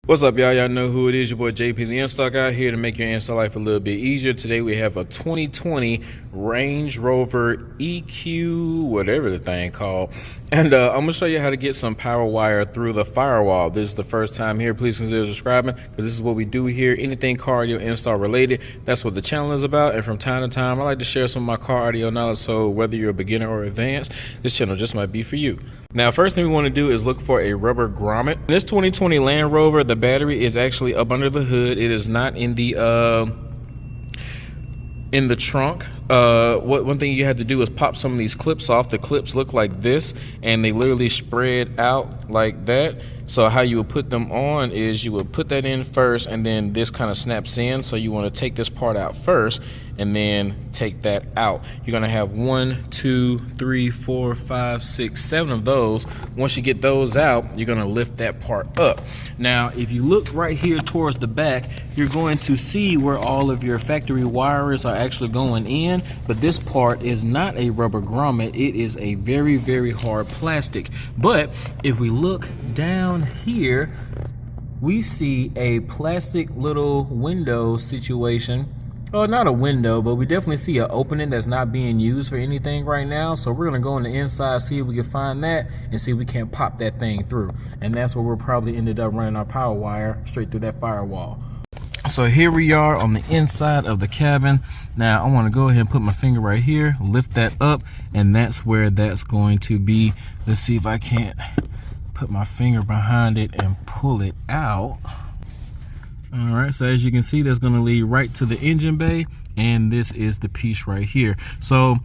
What's up, y'all? Y'all know who it is. Your boy JP the Install Guy here to make your install life a little bit easier. Today we have a 2020 Range Rover EQ, whatever the thing called. And I'm going to show you how to get some power wire through the firewall. If this is the first time here, please consider subscribing because this is what we do here. Anything car audio install related, that's what the channel is about. And from time to time, I like to share some of my car audio knowledge. So whether you're a beginner or advanced, this channel just might be for you. Now, first thing we want to do is look for a rubber grommet. This 2020 Land Rover, the battery is actually up under the hood. It is not in the trunk. One thing you have to do is pop some of these clips off. The clips look like this, and they literally spread out like that. So how you would put them on is you would put that in first, and then this kind of snaps in. So you want to take this part out first, and then take that out. You're gonna have 1, 2, 3, 4, 5, 6, 7 of those. Once you get those out, you're gonna lift that part up. Now, if you look right here towards the back, you're going to see where all of your factory wires are actually going in, but this part is not a rubber grommet. It is a very, very hard plastic. But if we look down here, we see a plastic little window situation. Oh, not a window, but we definitely see an opening that's not being used for anything right now. So we're gonna go on the inside, see if we can find that, and see if we can't pop that thing through. And that's where we'll probably ended up running our power wire straight through that firewall. So here we are on the inside of the cabin. Now I wanna go ahead and put my finger right here, lift that up, and that's where that's going to be. Let's see if I can't put my finger behind it and pull it out. All right, so as you can see, that's going to lead right to the engine bay, and this is the piece right here. So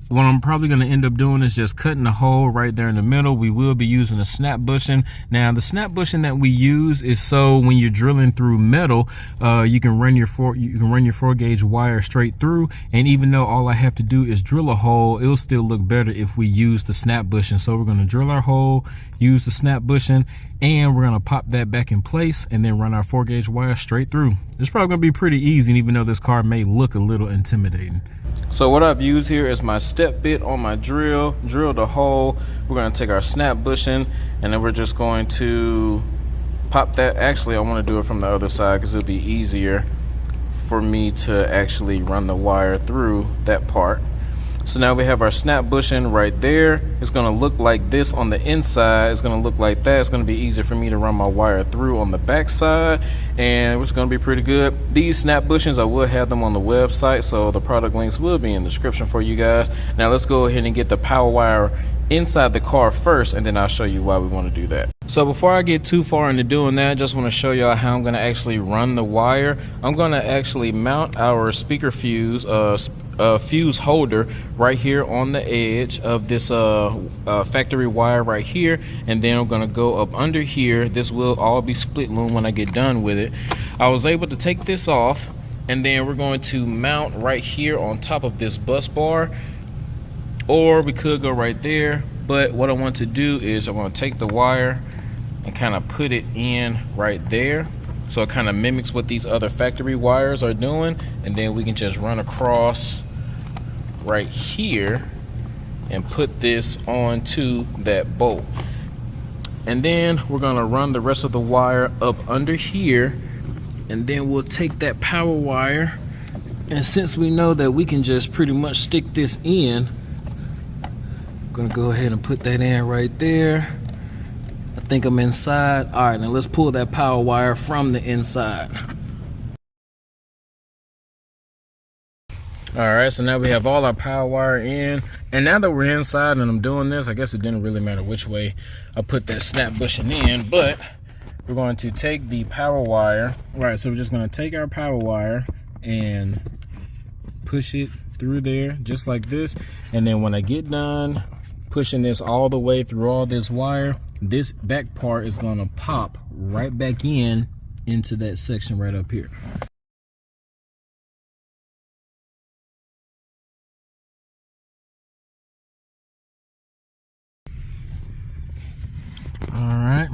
what I'm probably going to end up doing is just cutting a hole right there in the middle. We will be using a snap bushing. Now, the snap bushing that we use is so when you're drilling through metal, you can run your 4 gauge wire straight through. And even though all I have to do is drill a hole, it'll still look better if we use the snap bushing. So we're going to drill our hole, use the snap bushing, and we're going to pop that back in place and then run our 4 gauge wire straight through. It's probably going to be pretty easy, even though this car may look a little intimidating. So what I've used here is my step bit on my drill the hole. We're going to take our snap bushing, and then we're just going to pop that. Actually, I want to do it from the other side because it'll be easier for me to actually run the wire through that part. So now we have our snap bushing right there. It's going to look like this on the inside. It's going to look like that. It's going to be easier for me to run my wire through on the back side, and it's going to be pretty good. These snap bushings, I will have them on the website, so the product links will be in the description for you guys. Now let's go ahead and get the power wire inside the car first, and then I'll show you why we want to do that. So before I get too far into doing that, I just want to show y'all how I'm going to actually run the wire. I'm going to actually mount our speaker fuse fuse holder right here on the edge of this factory wire right here, and then I'm going to go up under here. This will all be split loom when I get done with it. I was able to take this off, and then we're going to mount right here on top of this bus bar, or we could go right there. But what I want to do is I want to take the wire and kind of put it in right there, so it kind of mimics what these other factory wires are doing, and then we can just run across right here and put this onto that bolt. And then we're going to run the rest of the wire up under here, and then we'll take that power wire, and since we know that we can just pretty much stick this in, I'm going to go ahead and put that in right there. I think I'm inside. All right, now let's pull that power wire from the inside. All right, so now we have all our power wire in, and now that we're inside and I'm doing this, I guess it didn't really matter which way I put that snap bushing in, but we're going to take the power wire. All right, so we're just going to take our power wire and push it through there just like this, and then when I get done pushing this all the way through all this wire, this back part is going to pop right back into that section right up here. All right,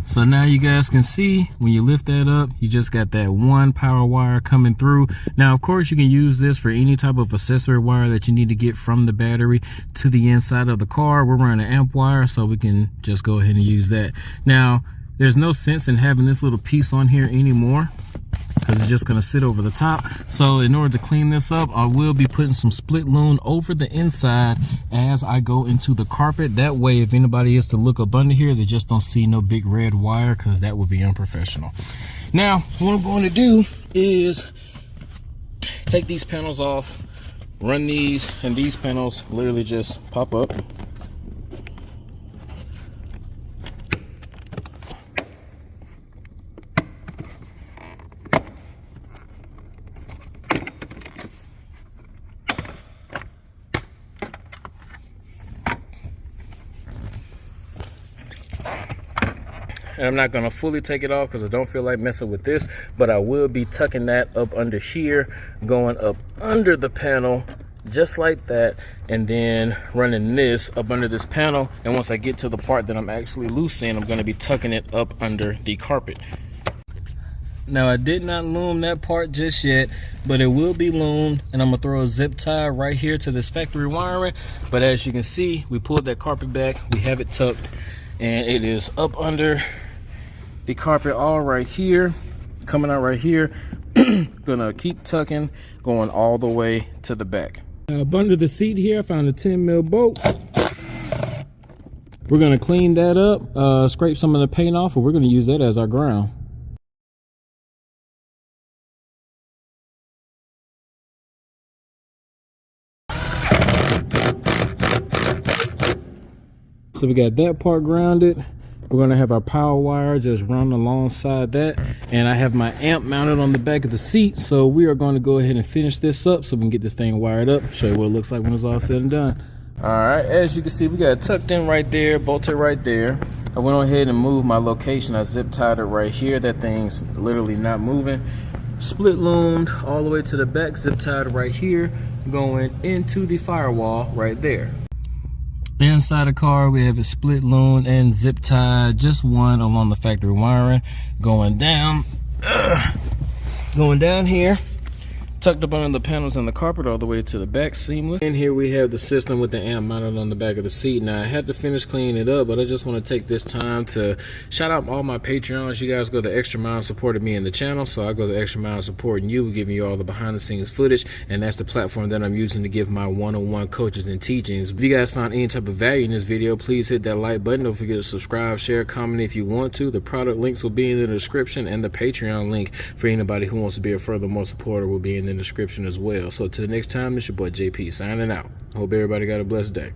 so now you guys can see when you lift that up, you just got that one power wire coming through. Now, of course, you can use this for any type of accessory wire that you need to get from the battery to the inside of the car. We're running an amp wire, so we can just go ahead and use that. Now, there's no sense in having this little piece on here anymore because it's just going to sit over the top. So in order to clean this up, I will be putting some split loom over the inside as I go into the carpet. That way, if anybody is to look up under here, they just don't see no big red wire, because that would be unprofessional. Now, what I'm going to do is take these panels off, run these, and these panels literally just pop up. And I'm not going to fully take it off because I don't feel like messing with this, but I will be tucking that up under here, going up under the panel just like that, and then running this up under this panel. And once I get to the part that I'm actually loosing, I'm going to be tucking it up under the carpet. Now, I did not loom that part just yet, but it will be loomed, and I'm gonna throw a zip tie right here to this factory wiring. But as you can see, we pulled that carpet back, we have it tucked, and it is up under the carpet all right here, coming out right here. Gonna keep tucking, going all the way to the back. Up under the seat here, I found a 10 mil bolt. We're gonna clean that up, scrape some of the paint off, and we're gonna use that as our ground. So we got that part grounded. We're gonna have our power wire just run alongside that, and I have my amp mounted on the back of the seat. So we are going to go ahead and finish this up so we can get this thing wired up, show you what it looks like when it's all said and done. All right, as you can see, we got it tucked in right there, bolted right there. I went ahead and moved my location. I zip tied it right here. That thing's literally not moving. Split loomed all the way to the back, zip tied right here, going into the firewall right there. Inside the car, we have it split loom and zip tied, just one along the factory wiring, going down here, tucked up under the panels and the carpet all the way to the back, seamless. And here we have the system with the amp mounted on the back of the seat. Now, I had to finish cleaning it up, but I just want to take this time to shout out all my Patreons. You guys go the extra mile supporting me in the channel, so I go the extra mile supporting you, giving you all the behind the scenes footage, and that's the platform that I'm using to give my one-on-one coaches and teachings. If you guys found any type of value in this video, please hit that like button. Don't forget to subscribe, share, comment if you want to. The product links will be in the description, and the Patreon link for anybody who wants to be a furthermore supporter will be in the description as well. So till next time, it's your boy JP signing out. Hope everybody got a blessed day.